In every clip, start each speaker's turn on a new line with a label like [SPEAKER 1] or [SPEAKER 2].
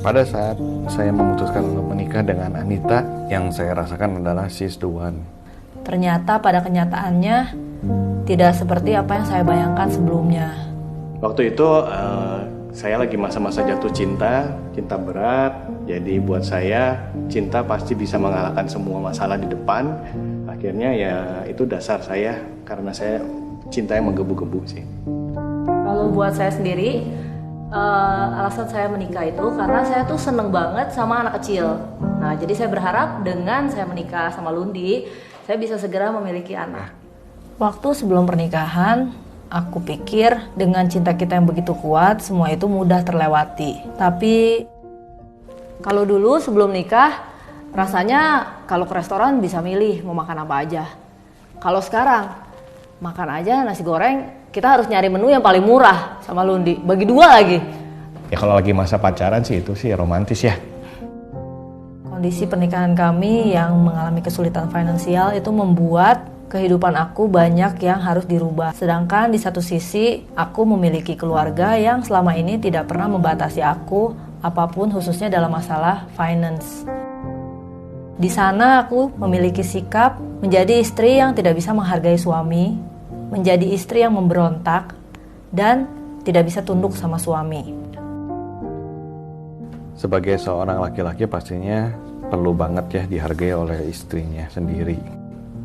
[SPEAKER 1] Pada saat saya memutuskan untuk menikah dengan Anita, yang saya rasakan adalah she's the one.
[SPEAKER 2] Ternyata pada kenyataannya tidak seperti apa yang saya bayangkan sebelumnya.
[SPEAKER 1] Waktu itu saya lagi masa-masa jatuh cinta berat. Jadi buat saya cinta pasti bisa mengalahkan semua masalah di depan. Akhirnya ya itu dasar saya, karena saya cinta yang menggebu-gebu sih.
[SPEAKER 2] Kalau buat saya sendiri, alasan saya menikah itu karena saya tuh seneng banget sama anak kecil. Nah, jadi saya berharap dengan saya menikah sama Lundi, saya bisa segera memiliki anak. Waktu sebelum pernikahan, aku pikir dengan cinta kita yang begitu kuat, semua itu mudah terlewati. Tapi kalau dulu sebelum nikah, rasanya kalau ke restoran bisa milih mau makan apa aja. Kalau sekarang, makan aja nasi goreng, kita harus nyari menu yang paling murah sama Lundi, bagi dua lagi.
[SPEAKER 1] Ya kalau lagi masa pacaran sih itu sih romantis ya.
[SPEAKER 2] Kondisi pernikahan kami yang mengalami kesulitan finansial itu membuat kehidupan aku banyak yang harus dirubah. Sedangkan di satu sisi, aku memiliki keluarga yang selama ini tidak pernah membatasi aku apapun, khususnya dalam masalah finance. Di sana aku memiliki sikap menjadi istri yang tidak bisa menghargai suami, menjadi istri yang memberontak, dan tidak bisa tunduk sama suami.
[SPEAKER 1] Sebagai seorang laki-laki pastinya perlu banget ya dihargai oleh istrinya sendiri.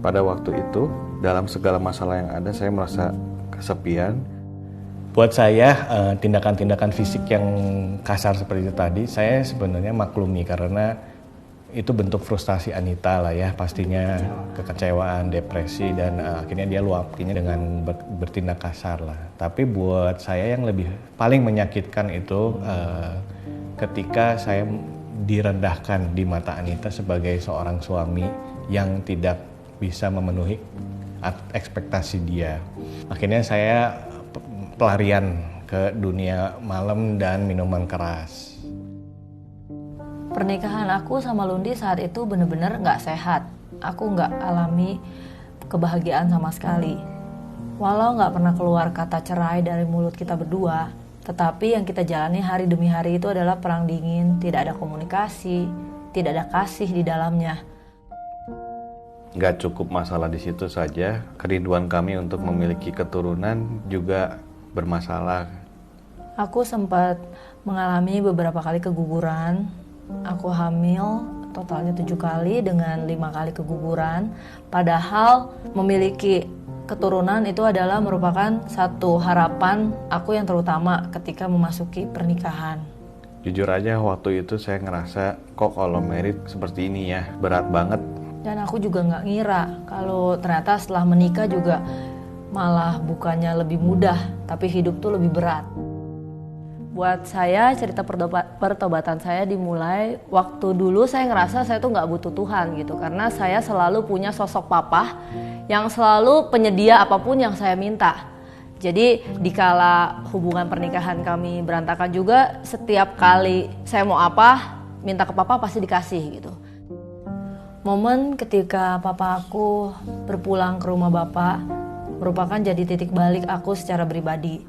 [SPEAKER 1] Pada waktu itu, dalam segala masalah yang ada, saya merasa kesepian. Buat saya, tindakan-tindakan fisik yang kasar seperti itu tadi, saya sebenarnya maklumi karena itu bentuk frustasi Anita lah ya, pastinya kekecewaan, depresi, dan akhirnya dia luapkannya dengan bertindak kasar lah. Tapi buat saya yang paling menyakitkan itu ketika saya direndahkan di mata Anita sebagai seorang suami yang tidak bisa memenuhi ekspektasi dia. Akhirnya saya pelarian ke dunia malam dan minuman keras.
[SPEAKER 2] Pernikahan aku sama Lundi saat itu benar-benar gak sehat. Aku gak alami kebahagiaan sama sekali. Walau gak pernah keluar kata cerai dari mulut kita berdua, tetapi yang kita jalani hari demi hari itu adalah perang dingin, tidak ada komunikasi, tidak ada kasih di dalamnya.
[SPEAKER 1] Gak cukup masalah di situ saja, kerinduan kami untuk memiliki keturunan juga bermasalah.
[SPEAKER 2] Aku sempat mengalami beberapa kali keguguran. Aku hamil totalnya 7 kali dengan 5 kali keguguran. Padahal memiliki keturunan itu adalah merupakan satu harapan aku yang terutama ketika memasuki pernikahan.
[SPEAKER 1] Jujur aja waktu itu saya ngerasa kok kalau merit seperti ini ya, berat banget.
[SPEAKER 2] Dan aku juga gak ngira kalau ternyata setelah menikah juga malah bukannya lebih mudah, tapi hidup tuh lebih berat. Buat saya cerita pertobatan saya dimulai waktu dulu saya ngerasa saya tuh gak butuh Tuhan gitu. Karena saya selalu punya sosok papa yang selalu penyedia apapun yang saya minta. Jadi dikala hubungan pernikahan kami berantakan juga, setiap kali saya mau apa, minta ke papa pasti dikasih gitu. Momen ketika papa aku berpulang ke rumah bapak merupakan jadi titik balik aku secara pribadi.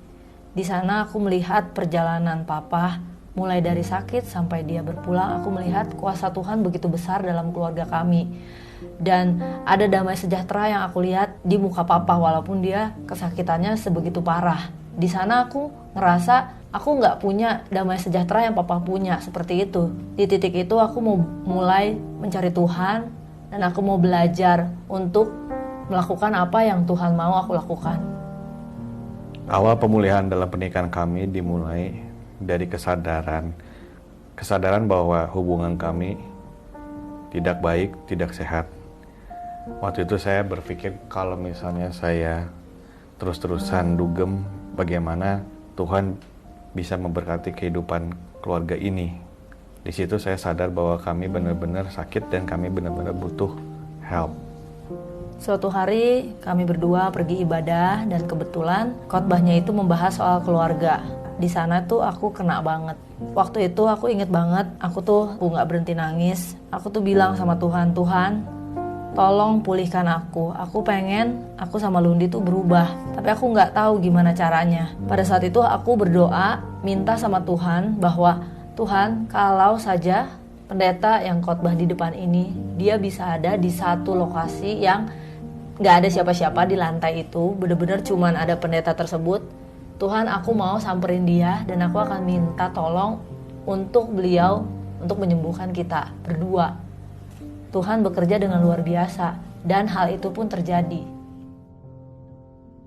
[SPEAKER 2] Di sana aku melihat perjalanan papa mulai dari sakit sampai dia berpulang. Aku melihat kuasa Tuhan begitu besar dalam keluarga kami. Dan ada damai sejahtera yang aku lihat di muka papa walaupun dia kesakitannya sebegitu parah. Di sana aku ngerasa aku nggak punya damai sejahtera yang papa punya seperti itu. Di titik itu aku mau mulai mencari Tuhan dan aku mau belajar untuk melakukan apa yang Tuhan mau aku lakukan.
[SPEAKER 1] Awal pemulihan dalam pernikahan kami dimulai dari kesadaran bahwa hubungan kami tidak baik, tidak sehat. Waktu itu saya berpikir kalau misalnya saya terus-terusan dugem, bagaimana Tuhan bisa memberkati kehidupan keluarga ini. Di situ saya sadar bahwa kami benar-benar sakit dan kami benar-benar butuh help.
[SPEAKER 2] Suatu hari kami berdua pergi ibadah dan kebetulan khotbahnya itu membahas soal keluarga. Di sana tuh aku kena banget. Waktu itu aku inget banget, aku nggak berhenti nangis. Aku tuh bilang sama Tuhan, tolong pulihkan aku. Aku pengen aku sama Lundi tuh berubah, tapi aku nggak tahu gimana caranya. Pada saat itu aku berdoa, minta sama Tuhan bahwa Tuhan, kalau saja pendeta yang khotbah di depan ini, dia bisa ada di satu lokasi yang gak ada siapa-siapa di lantai itu, bener-bener cuman ada pendeta tersebut. Tuhan, aku mau samperin dia dan aku akan minta tolong untuk beliau untuk menyembuhkan kita berdua. Tuhan bekerja dengan luar biasa dan hal itu pun terjadi.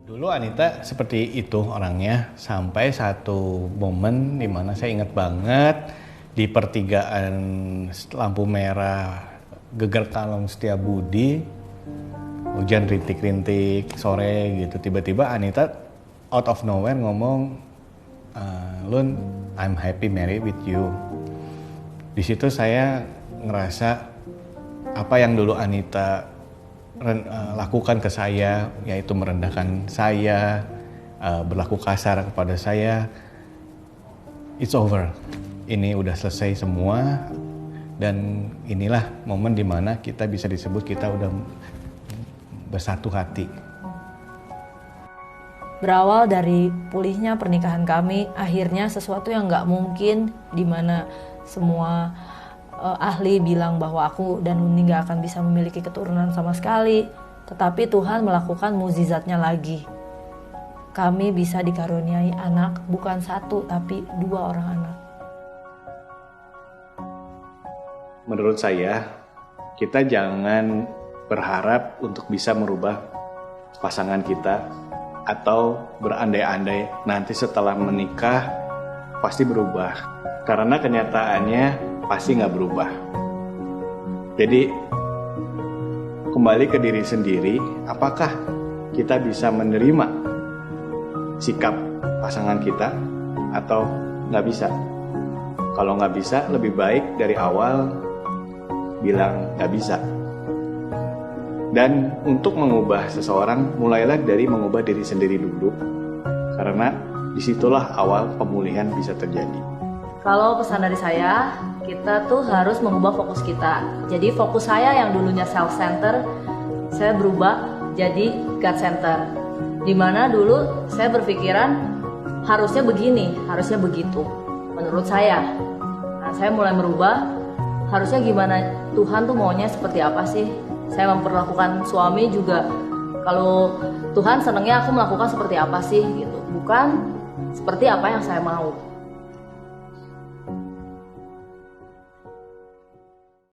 [SPEAKER 3] Dulu Anita seperti itu orangnya, sampai satu momen dimana saya ingat banget di pertigaan lampu merah Geger Kalong Setiabudi, hujan rintik-rintik sore gitu, tiba-tiba Anita out of nowhere ngomong, Lun, I'm happy married with you. Di situ saya ngerasa apa yang dulu Anita lakukan ke saya, yaitu merendahkan saya, berlaku kasar kepada saya, it's over. Ini udah selesai semua, dan inilah momen dimana kita bisa disebut kita udah bersatu hati.
[SPEAKER 2] Berawal dari pulihnya pernikahan kami, akhirnya sesuatu yang gak mungkin, dimana semua ahli bilang bahwa aku dan Uni gak akan bisa memiliki keturunan sama sekali. Tetapi Tuhan melakukan mukjizatnya lagi. Kami bisa dikaruniai anak, bukan satu tapi 2 orang anak.
[SPEAKER 3] Menurut saya, kita jangan berharap untuk bisa merubah pasangan kita atau berandai-andai nanti setelah menikah pasti berubah. Karena kenyataannya pasti nggak berubah. Jadi kembali ke diri sendiri, apakah kita bisa menerima sikap pasangan kita atau nggak bisa? Kalau nggak bisa, lebih baik dari awal bilang nggak bisa. Dan untuk mengubah seseorang, mulailah dari mengubah diri sendiri dulu, karena disitulah awal pemulihan bisa terjadi.
[SPEAKER 2] Kalau pesan dari saya, kita tuh harus mengubah fokus kita. Jadi fokus saya yang dulunya self-center, saya berubah jadi God-center. Dimana dulu saya berpikiran harusnya begini, harusnya begitu. Menurut saya, nah, saya mulai merubah, harusnya gimana, Tuhan tuh maunya seperti apa sih? Saya memperlakukan suami juga, kalau Tuhan senangnya aku melakukan seperti apa sih gitu, bukan seperti apa yang saya mau.